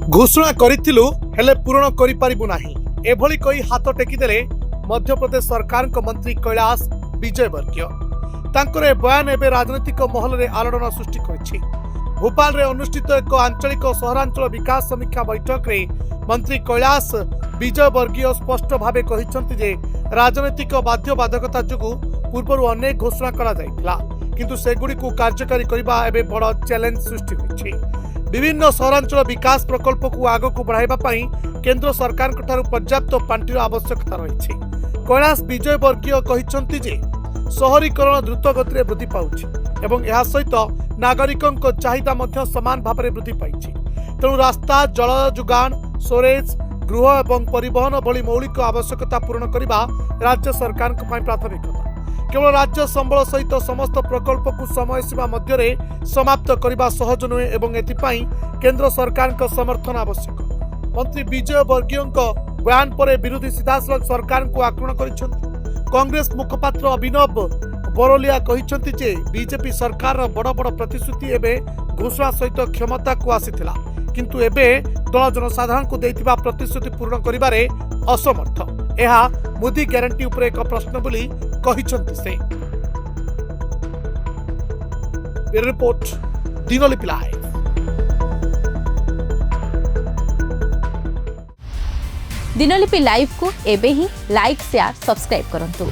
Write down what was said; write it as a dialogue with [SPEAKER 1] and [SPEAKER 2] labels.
[SPEAKER 1] घोषणा करिथिलु हेले पूर्ण करि परिबु नाही एभली कहि हाथ टेकिदेले मध्यप्रदेश सरकार मंत्री कैलाश विजयवर्गीय। तांकर ए बयान एबे राजनीतिक महल रे आलोड़न सृष्टि करिछि। भोपाल रे अनुष्ठित एक आंचलिक सहरांचल विकास समीक्षा बैठक रे मंत्री कैलाश विजयवर्गीय स्पष्ट भावे कहिसंति जे राजनीतिक बाध्यबाधकता जुगु पूर्वरु अनेक घोषणा करा जाइथिला, किंतु सेगुडी को कार्यकारी करिबा एबे बड़ चैलेंज सृष्टि होइछि। विभिन्न सहरांचल विकास प्रकल्प को आग को बढ़ाइबा पई केंद्र सरकार पर्याप्त पांठिर आवश्यकता रही। कैलाश विजयवर्गीय कहिसंति जे शहरीकरण द्रुत गति वृद्धि पाउछि एवं यह सहित नागरिकों चाहिदा मध्य समान भाव में वृद्धि पाइछि। तेणु रास्ता, जल जोगाण, स्टोरेज, गृह एवं परिवहन भली मौलिक आवश्यकता पूर्ण करने राज्य सरकार प्राथमिकता। केवल राज्य संबल सहित समस्त प्रकल्प को समय सीमा मध्य समाप्त करने सहज नुहे एवं एथिपाई केंद्र सरकार समर्थन आवश्यक। मंत्री विजयवर्गीय बयान पर विरोधी सीधासलख सरकार को आक्रमण कर कांग्रेस मुखपात्र अभिनव बरोलिया कहिसंति जे बीजेपी सरकार बड़ बड़ प्रतिश्रुति एबे घोषणा सहित क्षमता को आसीथिला, किंतु एबे दल जनसाधारण को देइथिबा प्रतिश्रुति पूर्ण करिबारे असमर्थ। एहा मोदी ग्यारंटी उपरे एक प्रश्न बोली कहिसंति से। Report Dinalipi live.
[SPEAKER 2] Dinalipi live को एबे ही लाइक, शेयर, सब्सक्राइब करंतु।